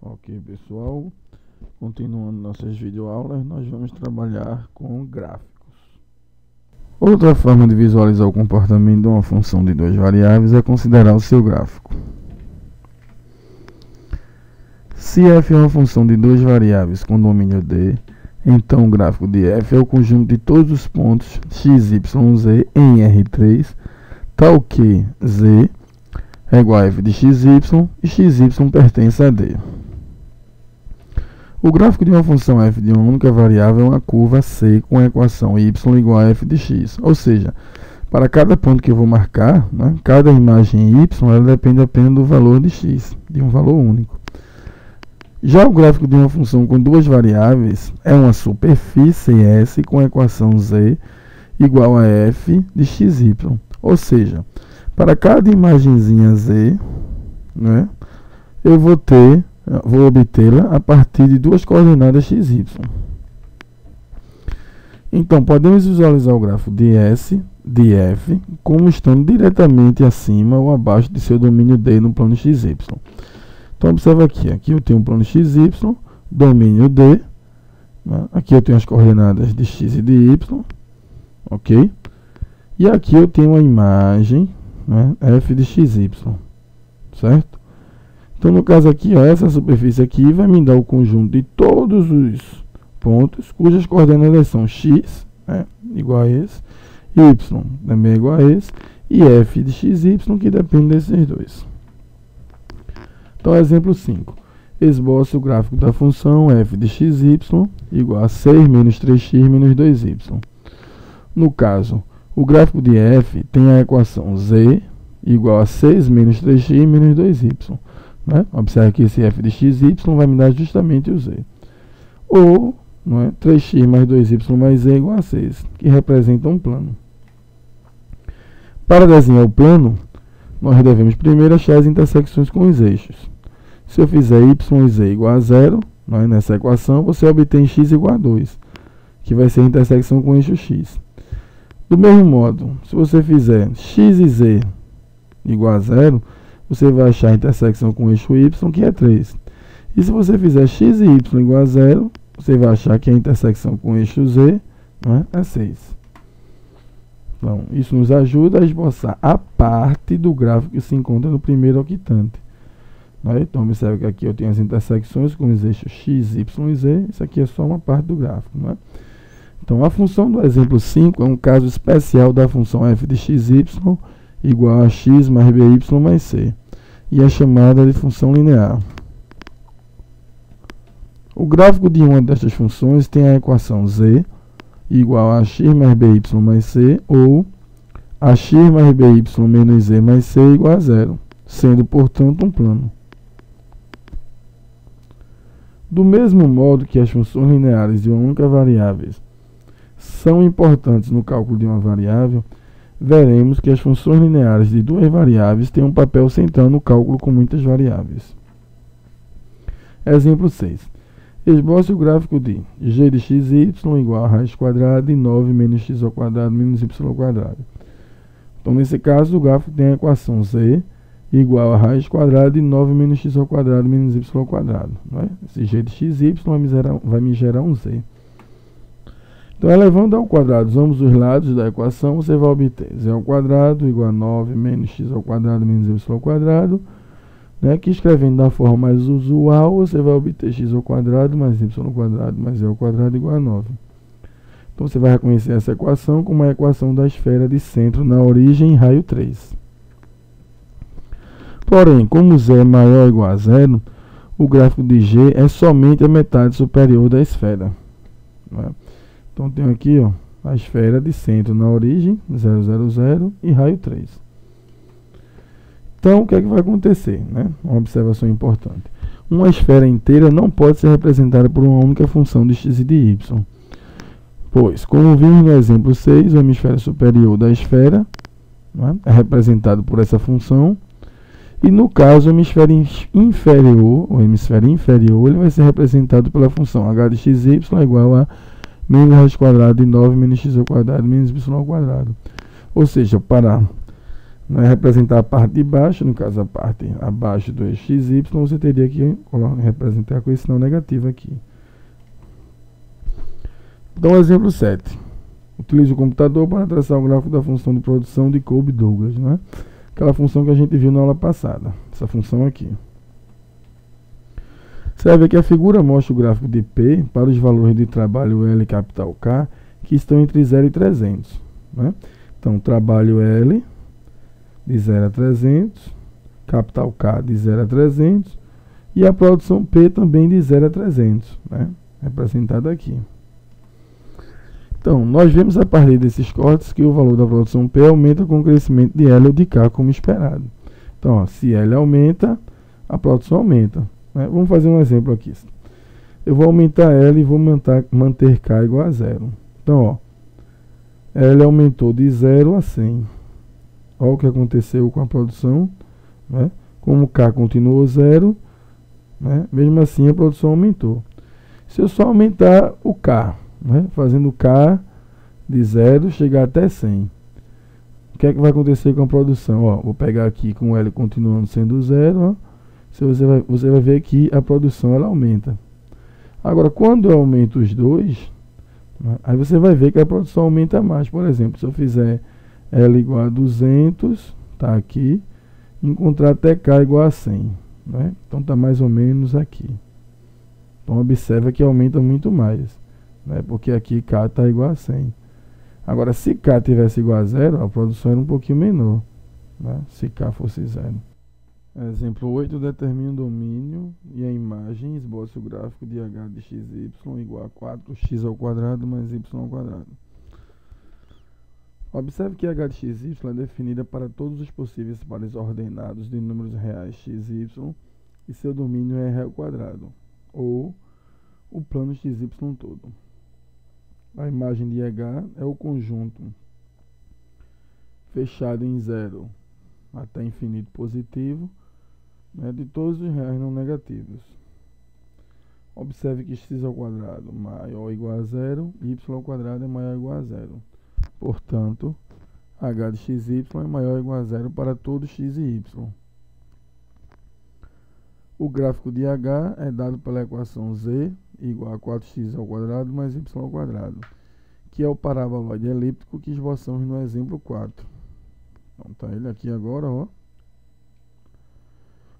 Ok, pessoal, continuando nossas videoaulas, nós vamos trabalhar com gráficos. Outra forma de visualizar o comportamento de uma função de duas variáveis é considerar o seu gráfico. Se f é uma função de duas variáveis com domínio D, então o gráfico de f é o conjunto de todos os pontos x, y, z em R3, tal que z é igual a f de xy e xy pertence a D. O gráfico de uma função f de uma única variável é uma curva C com a equação y igual a f de x. Ou seja, para cada ponto que eu vou marcar, cada imagem y ela depende apenas do valor de x, de um valor único. Já o gráfico de uma função com duas variáveis é uma superfície S com a equação z igual a f de xy. Ou seja, para cada imagenzinha z, eu vou obtê-la a partir de duas coordenadas x, y. Então, podemos visualizar o gráfico de S, de f, como estando diretamente acima ou abaixo de seu domínio D no plano x, y. Então, observa aqui eu tenho um plano x, y, domínio D, aqui eu tenho as coordenadas de x e de y, ok? E aqui eu tenho a imagem, f de xy, certo? Então, no caso aqui, essa superfície aqui vai me dar o conjunto de todos os pontos cujas coordenadas são x, igual a esse, y também é igual a esse, e f de xy, que depende desses dois. Então, exemplo 5. Esboce o gráfico da função f de xy igual a 6 menos 3x menos 2y. No caso, o gráfico de f tem a equação z igual a 6 menos 3x menos 2y. Observe que esse f de xy vai me dar justamente o z. Ou 3x mais 2y mais z igual a 6, que representa um plano. Para desenhar o plano, nós devemos primeiro achar as intersecções com os eixos. Se eu fizer y e z igual a 0, nessa equação, você obtém x igual a 2, que vai ser a intersecção com o eixo x. Do mesmo modo, se você fizer x e z igual a 0, você vai achar a intersecção com o eixo y, que é 3. E se você fizer x e y igual a 0, você vai achar que a intersecção com o eixo z é 6. Então, isso nos ajuda a esboçar a parte do gráfico que se encontra no primeiro octante. Então, observe que aqui eu tenho as intersecções com os eixos x, y e z. Isso aqui é só uma parte do gráfico. Então, a função do exemplo 5 é um caso especial da função f de xy igual a x mais by mais c, e é chamada de função linear. O gráfico de uma destas funções tem a equação z igual a x mais by mais c, ou a x mais by menos z mais c igual a 0, sendo, portanto, um plano. Do mesmo modo que as funções lineares de uma única variável são importantes no cálculo de uma variável, veremos que as funções lineares de duas variáveis têm um papel central no cálculo com muitas variáveis. Exemplo 6. Esboce o gráfico de g de xy igual a raiz quadrada de 9 menos x ao quadrado menos y ao quadrado. Então, nesse caso, o gráfico tem a equação z igual a raiz quadrada de 9 menos x ao quadrado menos y ao quadrado. Esse g de xy vai me gerar um z. Então, elevando ao quadrado ambos os lados da equação, você vai obter z ao quadrado igual a 9 menos x ao quadrado menos y ao quadrado. Que escrevendo da forma mais usual, você vai obter x ao quadrado mais y ao quadrado mais z ao quadrado igual a 9. Então, você vai reconhecer essa equação como a equação da esfera de centro na origem em raio 3. Porém, como z é maior ou igual a 0, o gráfico de g é somente a metade superior da esfera. Então, tenho aqui a esfera de centro na origem, 0, 0, 0, e raio 3. Então, o que é que vai acontecer? Uma observação importante. Uma esfera inteira não pode ser representada por uma única função de x e de y. Pois, como vimos no exemplo 6, o hemisfério superior da esfera é representado por essa função. E no caso, o hemisfério inferior, ele vai ser representado pela função h de xy igual a menos raiz quadrada de 9 menos x ao quadrado menos y ao quadrado. Ou seja, para Não é representar a parte de baixo, no caso a parte abaixo do eixo XY, você teria que representar com esse sinal negativo aqui. Então, exemplo 7. Utilize o computador para traçar o gráfico da função de produção de Kolbe-Douglas, né? Aquela função que a gente viu na aula passada, essa função aqui. Você vai ver que a figura mostra o gráfico de P para os valores de trabalho L e capital K, que estão entre 0 e 300, né? Então, trabalho L de 0 a 300, capital K de 0 a 300 e a produção P também de 0 a 300, né? Representada aqui. Então, nós vemos a partir desses cortes que o valor da produção P aumenta com o crescimento de L ou de K, como esperado. Então, ó, se L aumenta, a produção aumenta, né? Vamos fazer um exemplo aqui. Eu vou aumentar L e vou manter K igual a 0. Então, ó, L aumentou de 0 a 100. Olha o que aconteceu com a produção, né? Como K continuou 0, né? Mesmo assim a produção aumentou. Se eu só aumentar o K, né? Fazendo K de 0 chegar até 100, o que é que vai acontecer com a produção? Ó, vou pegar aqui com L continuando sendo 0, ó. Você vai ver que a produção ela aumenta. Agora, quando eu aumento os dois, né? Aí você vai ver que a produção aumenta mais. Por exemplo, se eu fizer L igual a 200, tá aqui, encontrar até K igual a 100, né? Então tá mais ou menos aqui. Então observa que aumenta muito mais, né? Porque aqui K está igual a 100. Agora, se K tivesse igual a 0, a produção era um pouquinho menor, né? Se K fosse 0. Exemplo 8, determine o domínio e a imagem, esboce o gráfico de h de xy igual a 4x² mais y². Observe que h de xy é definida para todos os possíveis pares ordenados de números reais xy e seu domínio é r², ou o plano xy todo. A imagem de h é o conjunto fechado em 0 até infinito positivo, né, de todos os reais não negativos. Observe que x² maior ou igual a 0 e y² é maior ou igual a 0. Portanto, h de xy é maior ou igual a 0 para todos x e y. O gráfico de h é dado pela equação z igual a 4x² mais y², que é o paraboloide elíptico que esboçamos no exemplo 4. Então tá ele aqui agora, ó.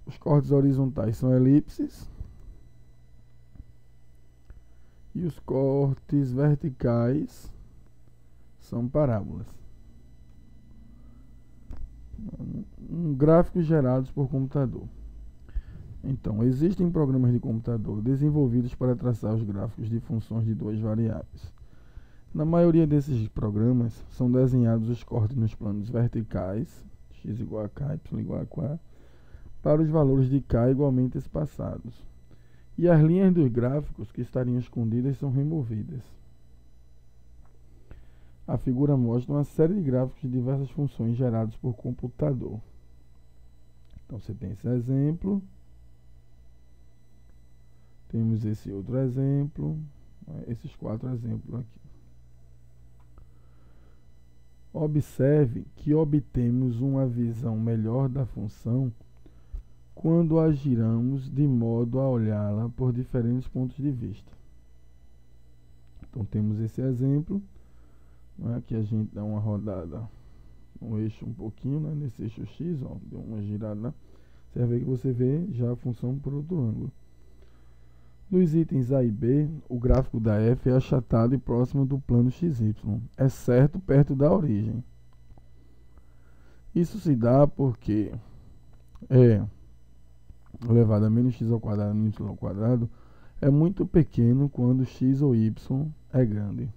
Os cortes horizontais são elipses e os cortes verticais são parábolas. Gráficos gerados por computador. Então, existem programas de computador desenvolvidos para traçar os gráficos de funções de duas variáveis. Na maioria desses programas, são desenhados os cortes nos planos verticais, x igual a k, y igual a k, para os valores de k igualmente espaçados. E as linhas dos gráficos que estariam escondidas são removidas. A figura mostra uma série de gráficos de diversas funções gerados por computador. Então, você tem esse exemplo. Temos esse outro exemplo. Esses 4 exemplos aqui. Observe que obtemos uma visão melhor da função quando a giramos de modo a olhá-la por diferentes pontos de vista. Então, temos esse exemplo. Aqui a gente dá uma rodada no eixo um pouquinho, né? Nesse eixo X, ó, deu uma girada. Você vai ver que você vê já a função por outro ângulo. Nos itens A e B, o gráfico da F é achatado e próximo do plano XY, exceto perto da origem. Isso se dá porque E elevado a menos x² no y² é muito pequeno quando x ou y é grande.